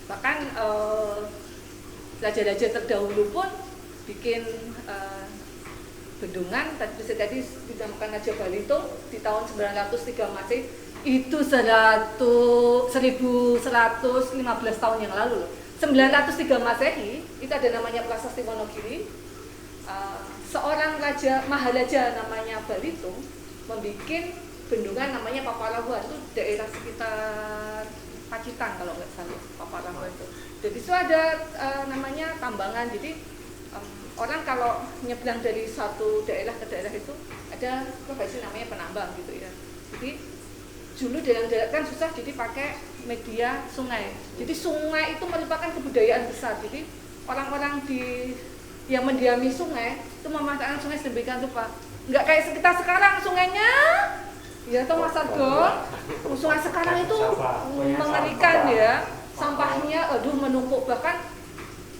Bahkan raja-raja terdahulu pun bikin bendungan, tadi dinamakan Raja Balitung di tahun 903 Masehi, itu 1115 tahun yang lalu. 903 Masehi itu ada namanya Prasasti Wonogiri. Seorang raja Maharaja namanya Balitung membuat bendungan namanya Paparahuan, itu daerah sekitar Pacitan kalau nggak salah, Paparahuan itu. Jadi itu ada namanya tambangan. Jadi orang kalau nyebrang dari satu daerah ke daerah itu ada profesi namanya penambang gitu ya. Jadi dulu daerah kan susah, jadi pakai media sungai. Jadi sungai itu merupakan kebudayaan besar. Jadi orang-orang yang mendiami sungai itu memanfaatkan sungai sedemikian rupa. Nggak kayak kita sekarang sungainya, ya toh Mas Argo, sungai sekarang itu mengerikan ya, sampahnya menumpuk. Bahkan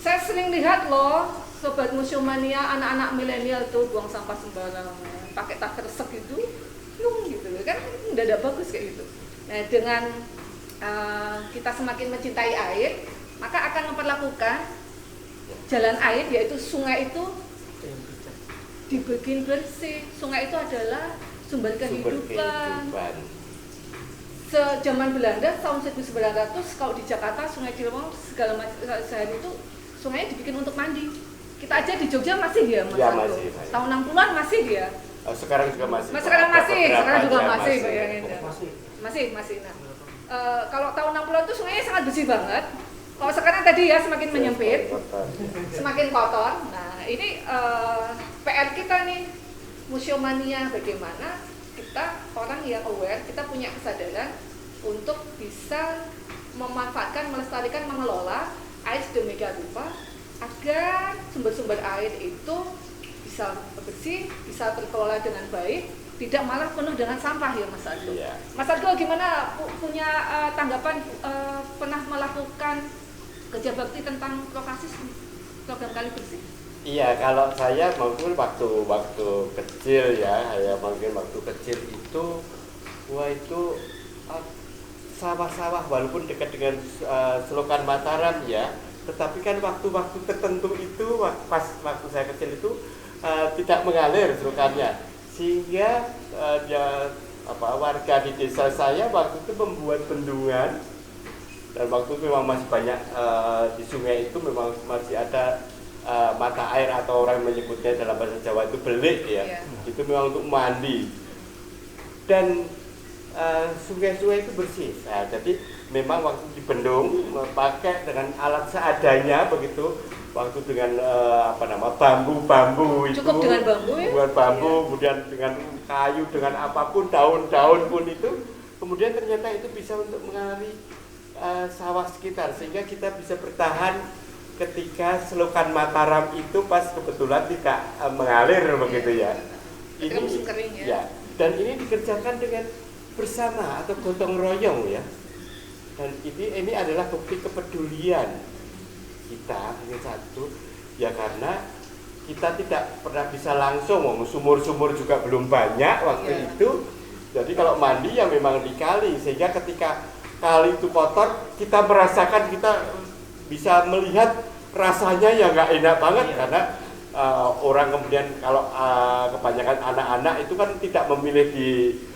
saya sering lihat loh, sobat museum mania, anak-anak milenial tuh buang sampah sembarangan, pakai tak resek gitu, gitu kan, nggak bagus kayak gitu. Nah, dengan kita semakin mencintai air, maka akan memperlakukan jalan air, yaitu sungai itu dibikin bersih. Sungai itu adalah sumber kehidupan. Sejaman Belanda tahun 1900, kalau di Jakarta Sungai Ciliwung segala macam sehari itu sungainya dibikin untuk mandi. Kita aja di Jogja masih dia, Mas Argo. Tahun 60-an masih dia. Sekarang juga masih. Sekarang juga masih, bayangin ya. Masih. Nah, kalau tahun 60-an itu sungainya sangat bersih banget. Kalau sekarang tadi ya semakin menyempit, semakin kotor. Nah, ini PR kita nih, museum mania, bagaimana kita orang yang aware, kita punya kesadaran untuk bisa memanfaatkan, melestarikan, mengelola air sedemikian rupa agar sumber-sumber air itu bisa bersih, bisa terkelola dengan baik, tidak malah penuh dengan sampah ya Mas Argo. Iya. Mas Argo gimana punya tanggapan pernah melakukan kerja bakti tentang Prokasis program Kali Bersih? Iya, kalau saya mungkin waktu kecil ya mungkin waktu kecil itu sawah-sawah walaupun dekat dengan Selokan Mataram ya, tetapi kan waktu-waktu tertentu itu waktu saya kecil itu tidak mengalir selokannya, sehingga warga di desa saya waktu itu membuat bendungan, dan waktu itu memang masih banyak di sungai itu memang masih ada mata air atau orang menyebutnya dalam bahasa Jawa itu belik ya, itu memang untuk mandi, dan sungai-sungai itu bersih. Nah, jadi memang waktu dibendung pakai dengan alat seadanya begitu, waktu dengan bambu-bambu itu, cukup dengan bambu ya? Buat bambu, kemudian dengan kayu, dengan apapun, daun-daun pun itu, kemudian ternyata itu bisa untuk mengaliri sawah sekitar, sehingga kita bisa bertahan ketika Selokan Mataram itu pas kebetulan tidak mengalir begitu ya. Ini musim kering ya. Ya, dan ini dikerjakan dengan bersama atau gotong royong ya. Dan ini adalah bukti kepedulian kita ini satu ya, karena kita tidak pernah bisa langsung, sumur-sumur juga belum banyak waktu itu. Jadi kalau mandi ya memang di kali, sehingga ketika kali itu kotor kita merasakan, kita bisa melihat rasanya ya nggak enak banget karena orang kemudian kalau kebanyakan anak-anak itu kan tidak memilih di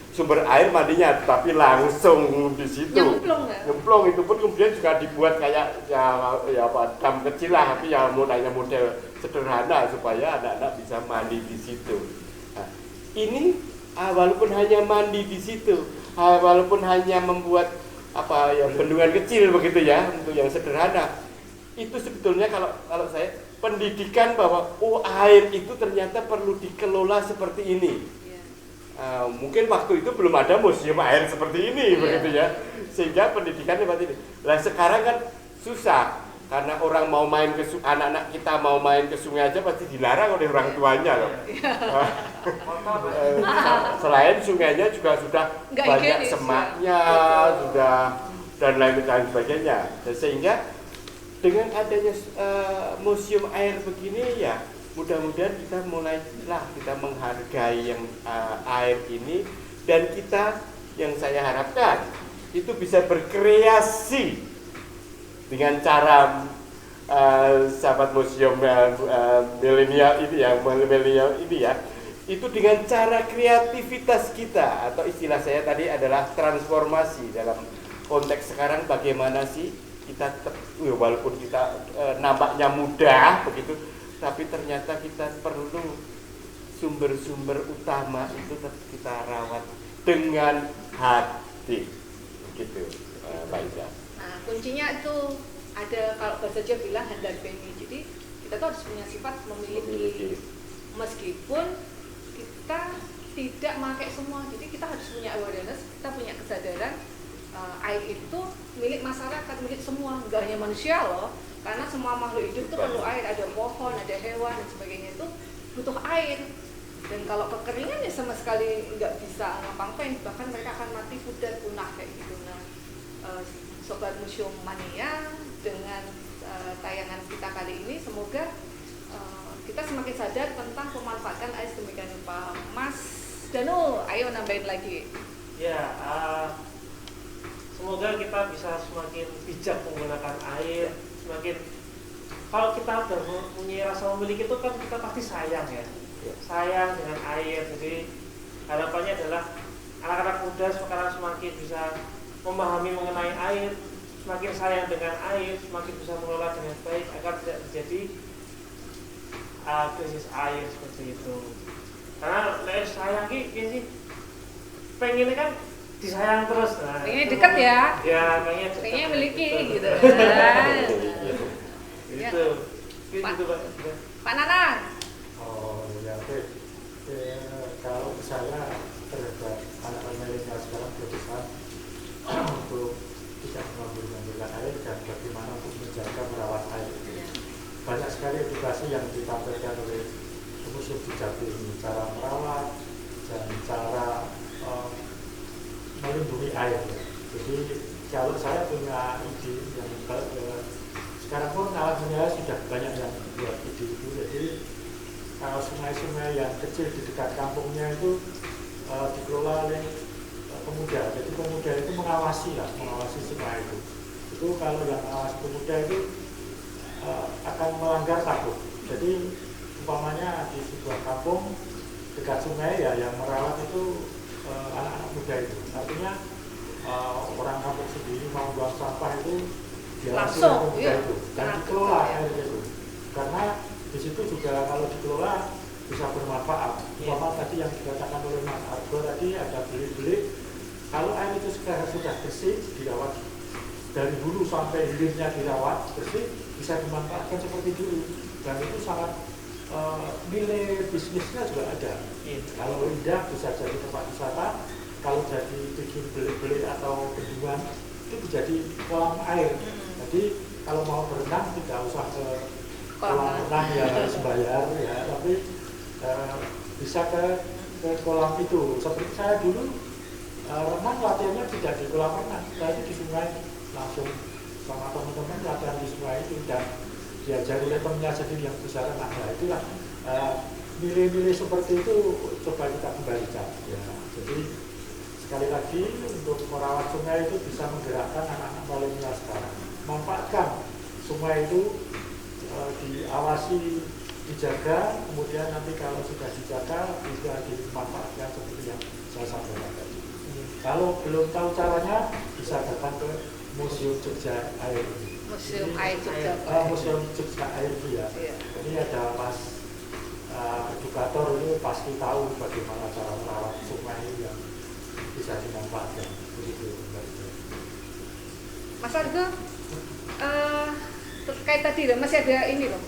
sumber air mandinya, tapi langsung di situ. Nyemplung itu pun kemudian juga dibuat kayak dam kecil lah, tapi ya model sederhana supaya anak-anak bisa mandi di situ. Nah, ini walaupun hanya mandi di situ, walaupun hanya membuat bendungan kecil begitu ya, untuk yang sederhana, itu sebetulnya kalau saya pendidikan bahwa air itu ternyata perlu dikelola seperti ini. Mungkin waktu itu belum ada museum air seperti ini begitu ya, sehingga pendidikan seperti ini. Nah sekarang kan susah, karena orang mau main anak-anak kita mau main ke sungai aja pasti dilarang oleh orang tuanya loh. Selain sungainya juga sudah banyak semaknya, sudah dan lain sebagainya. Sehingga dengan adanya museum air begini ya, mudah-mudahan kita mulailah kita menghargai yang air ini, dan kita yang saya harapkan itu bisa berkreasi dengan cara sahabat museum milenial ini ya, itu dengan cara kreativitas kita, atau istilah saya tadi adalah transformasi. Dalam konteks sekarang bagaimana sih kita walaupun kita nampaknya mudah begitu, tapi ternyata kita perlu sumber-sumber utama itu tetap kita rawat dengan hati, gitu, Mbak Ida. Nah, kuncinya itu ada, kalau bahasa Jawa bilang handarbeni. Jadi kita tuh harus punya sifat memiliki, meskipun kita tidak memakai semua. Jadi kita harus punya awareness, kita punya kesadaran air itu milik masyarakat, milik semua, nggak hanya manusia loh. Karena semua makhluk hidup itu perlu air, ada pohon, ada hewan dan sebagainya, itu butuh air. Dan kalau kekeringan ya sama sekali nggak bisa ngapa-ngapain, bahkan mereka akan mati, pudar, punah kayak gitu. Nah, Sobat Museum Mania, dengan tayangan kita kali ini semoga kita semakin sadar tentang pemanfaatan air sedemikian rupa. Mas Danu, ayo nambahin lagi. Ya, semoga kita bisa semakin bijak menggunakan air. Semakin, kalau kita udah punya rasa memiliki itu kan kita pasti sayang ya, sayang dengan air. Jadi harapannya adalah anak-anak muda sekarang semakin bisa memahami mengenai air, semakin sayang dengan air, semakin bisa mengelola dengan baik agar tidak terjadi krisis air seperti itu. Karena sayang ini pengennya kan disayang terus. Nah, pengennya dekat ya? Ya, pengennya miliki gitu. Itu Pak Nanang. Oh ya, kalau saya terhadap anak-anak milenial sekarang berusaha untuk tidak mengambil air dan bagaimana untuk menjaga merawat air. Banyak sekali edukasi yang ditampilkan oleh Museum Jati ini, cara merawat, dan cara melindungi air. Jadi kalau saya punya ide yang sekarang pun alat menyair sudah banyak yang buat ide itu. Jadi kalau sungai-sungai yang kecil di dekat kampungnya itu dikelola oleh pemuda. Jadi pemuda itu mengawasi sungai itu. Itu kalau yang mengawasi pemuda itu akan melanggar takut. Jadi umpamanya di sebuah kampung dekat sungai ya yang merawat itu anak-anak muda itu. Artinya orang kampung sendiri mau buang sampah itu diawasi oleh pemuda itu dan dikelola air itu. Karena di situ juga kalau dikelola bisa bermanfaat. Umpama tadi yang dikatakan oleh Mas Argo tadi ada belik-belik. Kalau air itu sekarang sudah bersih, dirawat dari hulu sampai hilirnya dirawat bersih, bisa dimanfaatkan seperti dulu. Dan itu sangat nilai bisnisnya juga ada. Kalau indah bisa jadi tempat wisata. Kalau jadi bikin belik-belik atau bendungan itu jadi kolam air. Jadi kalau mau berenang tidak usah ke kolam renang ya harus bayar ya, tapi bisa ke kolam itu. Seperti saya dulu renang latihannya tidak di kolam renang, tapi di sungai langsung sama teman-teman latihan di sungai itu dan diajari oleh temannya sendiri yang bisa renang. Nah itulah nilai-nilai seperti itu coba kita kembalikan. Ya, jadi sekali lagi untuk merawat sungai itu bisa menggerakkan anak-anak milenial sekarang. Manfaatkan sungai itu diawasi, dijaga, kemudian nanti kalau sudah dijaga bisa dimanfaatkan seperti yang saya sampaikan tadi. Kalau belum tahu caranya bisa datang ke Museum Jogja Air. Museum Air Jogja. Museum Jogja Air itu ya. Ini ada Mas edukator ini pasti tahu bagaimana cara merawat sungai yang bisa dimanfaatkan. Begitu. Mas Argo, terkait tadi masih ada ini loh.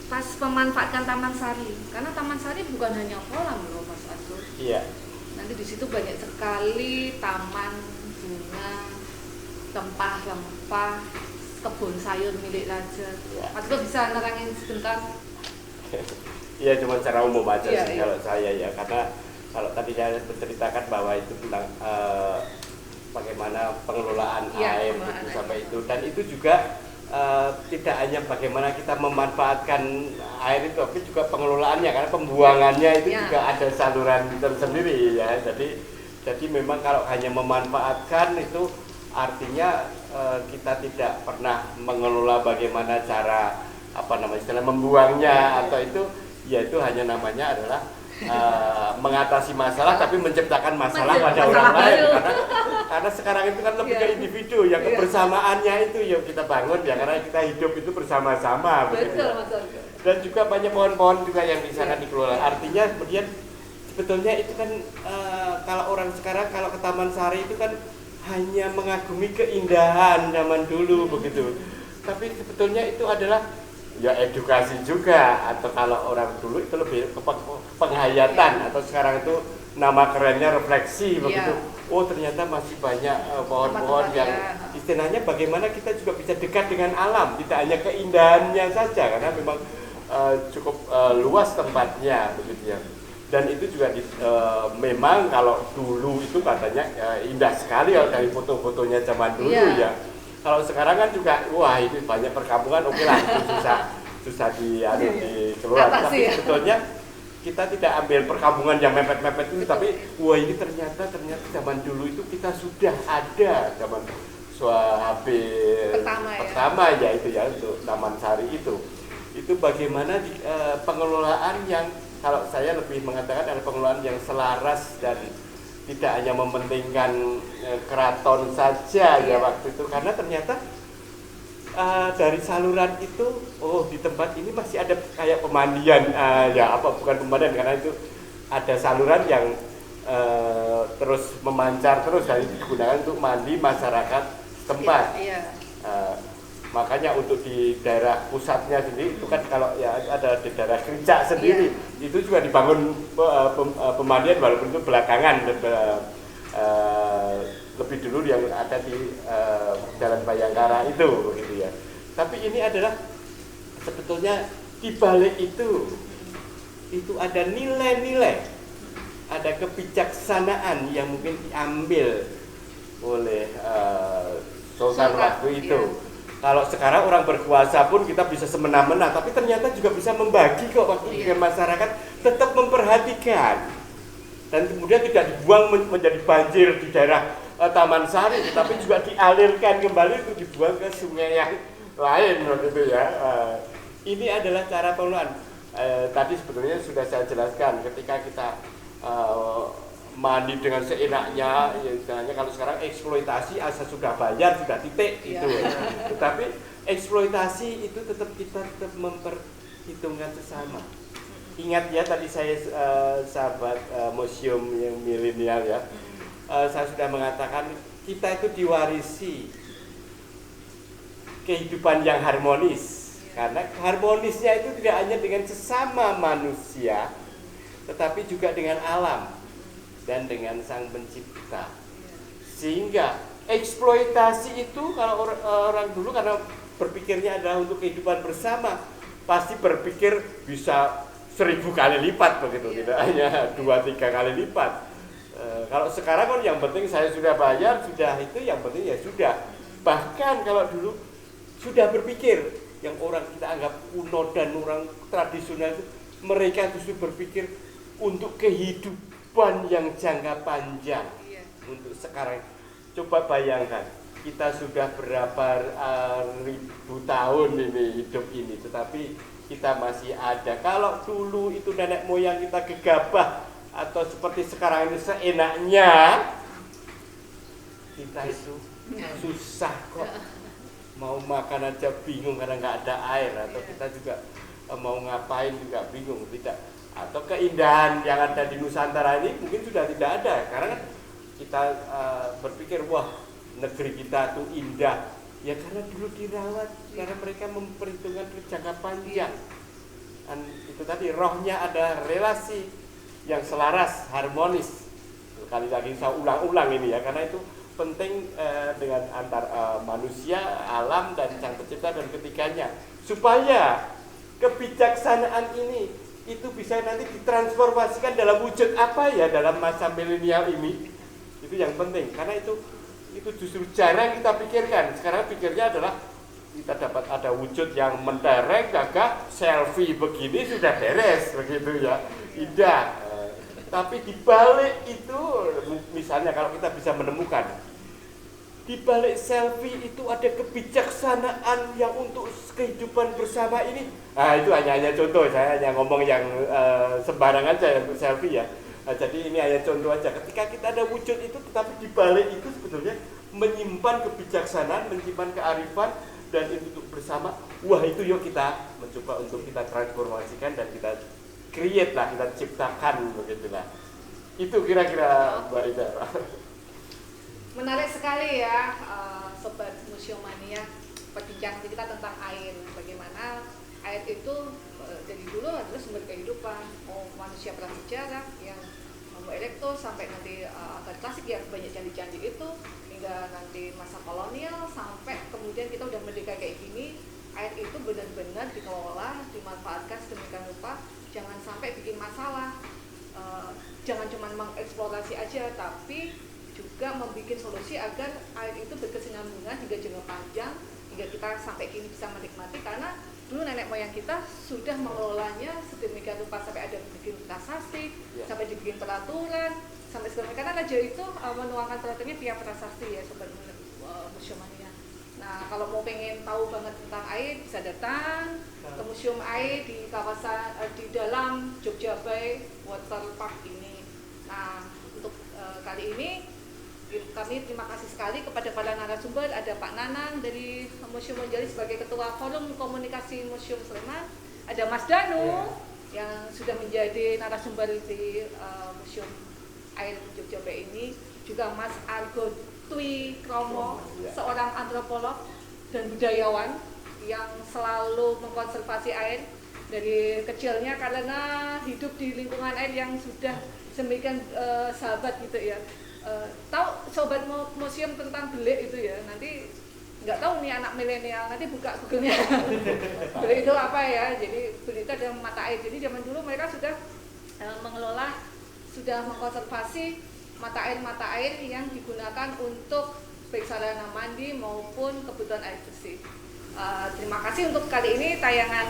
Pas memanfaatkan Taman Sari, karena Taman Sari bukan hanya kolam loh Mas Argo. Iya. Nanti di situ banyak sekali taman bunga, rempah-rempah, kebun sayur milik raja. Ya. Mas Argo bisa nerangin sebentar? Iya, cuma secara umum aja Iya, sih iya. kalau saya ya, karena kalau tadi saya menceritakan bahwa itu tentang bagaimana pengelolaan air pengelolaan itu air. sampai itu, dan itu juga tidak hanya bagaimana kita memanfaatkan air itu, tapi juga pengelolaannya, karena pembuangannya itu Ya. juga ada saluran tersendiri ya. Jadi memang kalau hanya memanfaatkan itu artinya kita tidak pernah mengelola bagaimana cara istilah membuangnya, atau itu ya itu hanya namanya adalah mengatasi masalah tapi menciptakan masalah pada orang lain, karena sekarang itu kan lebih ke individu yang kebersamaannya itu yang kita bangun ya, karena kita hidup itu bersama-sama begitu Betul, ya. Mas Argo. Dan juga banyak pohon-pohon juga yang di sana dikelola. Artinya kemudian sebetulnya itu kan kalau orang sekarang kalau ke Taman Sari itu kan hanya mengagumi keindahan zaman dulu begitu. Tapi sebetulnya itu adalah ya edukasi juga, atau kalau orang dulu itu lebih ke penghayatan, atau sekarang itu nama kerennya refleksi begitu. Oh ternyata masih banyak pohon-pohon yang istilahnya bagaimana kita juga bisa dekat dengan alam, tidak hanya keindahannya saja, karena memang cukup luas tempatnya begitu ya. Dan itu juga memang kalau dulu itu katanya indah sekali kalau dari foto-fotonya zaman dulu ya. Kalau sekarang kan juga wah ini banyak perkampungan, oke lah itu susah dikelola. Tapi sebetulnya kita tidak ambil perkampungan yang mepet-mepet itu, tapi wah ini ternyata zaman dulu itu kita sudah ada zaman pertama ya itu ya untuk Taman Sari itu bagaimana pengelolaan yang kalau saya lebih mengatakan adalah pengelolaan yang selaras dan tidak hanya mementingkan keraton saja ya waktu itu, karena ternyata dari saluran itu di tempat ini masih ada kayak pemandian bukan pemandian, karena itu ada saluran yang terus memancar terus dan digunakan untuk mandi masyarakat setempat. Makanya untuk di daerah pusatnya sendiri itu kan kalau ya ada di daerah Krincak sendiri itu juga dibangun pemandian, walaupun itu belakangan lebih dulu yang ada di Jalan Bayangkara itu begitu ya. Tapi ini adalah sebetulnya di balik itu ada nilai-nilai ada kebijaksanaan yang mungkin diambil oleh Sultan waktu itu. Kalau sekarang orang berkuasa pun kita bisa semena-mena, tapi ternyata juga bisa membagi kok waktu dengan masyarakat, tetap memperhatikan. Dan kemudian tidak dibuang menjadi banjir di daerah Taman Sari, tapi juga dialirkan kembali untuk dibuang ke sungai yang lain begitu ya. Ini adalah cara pengelolaan. Tadi sebetulnya sudah saya jelaskan ketika kita mandi dengan seenaknya, ya misalnya kalau sekarang eksploitasi asal sudah bayar sudah titik itu. Tetapi eksploitasi itu tetap kita memperhitungkan sesama. Ingat ya tadi saya sahabat museum yang milenial ya, saya sudah mengatakan kita itu diwarisi kehidupan yang harmonis, karena harmonisnya itu tidak hanya dengan sesama manusia, tetapi juga dengan alam dan dengan Sang Pencipta. Sehingga eksploitasi itu kalau orang dulu karena berpikirnya adalah untuk kehidupan bersama, pasti berpikir bisa 1000 kali lipat begitu, tidak hanya 2-3 kali lipat. Kalau sekarang kan yang penting saya sudah bayar, sudah itu yang penting ya sudah. Bahkan kalau dulu sudah berpikir yang orang kita anggap kuno dan orang tradisional itu, mereka justru berpikir untuk kehidupan yang jangka panjang. Untuk sekarang coba bayangkan, kita sudah berapa ribu tahun ini hidup ini, tetapi kita masih ada. Kalau dulu itu nenek moyang kita gegabah atau seperti sekarang ini seenaknya, kita itu susah kok. Mau makan aja bingung karena nggak ada air, atau kita juga mau ngapain juga bingung, tidak. Atau keindahan yang ada di Nusantara ini mungkin sudah tidak ada, karena kita berpikir wah negeri kita tuh indah ya karena dulu dirawat, karena mereka memperhitungkan jangka panjang. Dan itu tadi rohnya ada relasi yang selaras, harmonis. Kali lagi saya ulang-ulang ini ya, karena itu penting dengan antar manusia, alam dan Sang Pencipta dan ketiganya, supaya kebijaksanaan ini itu bisa nanti ditransformasikan dalam wujud apa ya dalam masa milenial ini. Itu yang penting, karena itu justru jarang kita pikirkan. Sekarang pikirnya adalah kita dapat ada wujud yang mentereng, gagah, selfie begini sudah beres begitu ya, indah. Tapi di balik itu, misalnya kalau kita bisa menemukan di balik selfie itu ada kebijaksanaan yang untuk kehidupan bersama ini. Nah itu hanya contoh, saya hanya ngomong yang sembarang aja untuk selfie ya. Jadi ini hanya contoh aja. Ketika kita ada wujud itu, tetapi di balik itu sebetulnya menyimpan kebijaksanaan, menyimpan kearifan, dan itu untuk bersama. Wah itu yuk kita mencoba untuk kita transformasikan dan kita create lah, kita ciptakan begitulah. Itu kira-kira Mbak Ida. Menarik sekali ya, Sobat Museum Mania, perbincangan kita tentang air. Bagaimana air itu dari dulu adalah sumber kehidupan. Manusia prasejarah yang elektro sampai nanti abad klasik yang banyak candi-candi itu, hingga nanti masa kolonial, sampai kemudian kita udah merdeka kayak gini. Air itu benar-benar dikelola, dimanfaatkan sedemikian rupa, jangan sampai bikin masalah. Jangan cuma mengeksplorasi aja, tapi juga membuat solusi agar air itu berkesinambungan hingga jangka panjang, hingga kita sampai kini bisa menikmati. Karena dulu nenek moyang kita sudah mengelolanya sedemikian rupa, sampai ada bikin prasasti, sampai dibikin peraturan, sampai segala. Karena raja itu menuangkan peraturannya via prasasti ya, Sobat Museum Mania. Nah kalau mau pengen tahu banget tentang air, bisa datang ke Museum Air di kawasan di dalam Jogja Bay Water Park ini. Nah untuk kali ini kami terima kasih sekali kepada para narasumber. Ada Pak Nanang dari Museum Monjali sebagai Ketua Forum Komunikasi Museum Sleman. Ada Mas Danu yang sudah menjadi narasumber di Museum Air Jogja Bay ini. Juga Mas Argo Twi Kromo, seorang antropolog dan budayawan yang selalu mengkonservasi air dari kecilnya, karena hidup di lingkungan air yang sudah sedemikian sahabat gitu ya. Tahu Sobat Museum tentang belik itu ya, nanti nggak tahu nih anak milenial nanti buka Google-nya belik itu apa ya. Jadi belik itu adalah mata air. Jadi zaman dulu mereka sudah mengelola sudah mengkonservasi mata air yang digunakan untuk baik sarana mandi maupun kebutuhan air bersih. Terima kasih untuk kali ini tayangan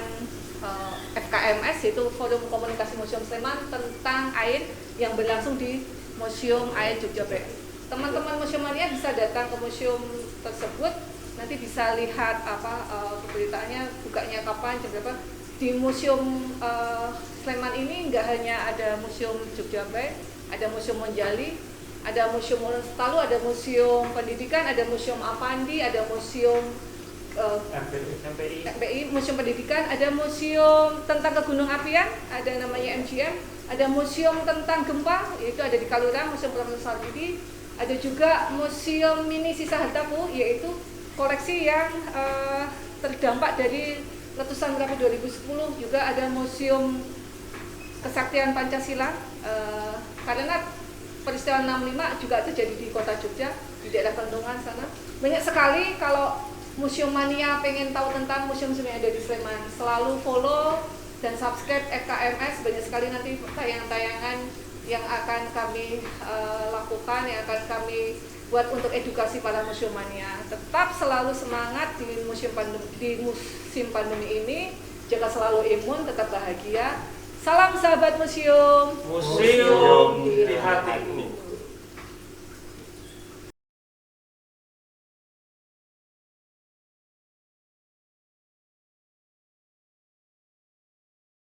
FKMS, yaitu Forum Komunikasi Museum Sleman tentang air yang berlangsung di Museum Air Jogja Bay. Teman-teman museumania bisa datang ke museum tersebut, nanti bisa lihat keberitaannya, bukanya kapan, jam berapa. Di Museum Sleman ini nggak hanya ada Museum Jogja Bay, ada Museum Monjali, ada Museum Wonostalu, ada Museum Pendidikan, ada Museum Apandi, ada Museum MPI, Museum Pendidikan, ada Museum tentang Kegunung Apian, ada namanya MGM, ada Museum tentang Gempa, yaitu ada di Kalurang, Museum Profesor Sarmidi, ada juga Museum Mini Sisa Hartaku, yaitu koleksi yang terdampak dari letusan Merapi 2010, juga ada Museum Kesaktian Pancasila, karena peristiwa 65 juga terjadi di kota Jogja, di daerah Kendongan sana. Banyak sekali. Kalau museum mania pengen tahu tentang museum-museum yang ada di Sleman, selalu follow dan subscribe FKMS. Banyak sekali nanti tayangan-tayangan yang akan kami lakukan, yang akan kami buat untuk edukasi para museum mania. Tetap selalu semangat di musim pandemi ini, jaga selalu imun, tetap bahagia. Salam sahabat museum. Museum di hatiku.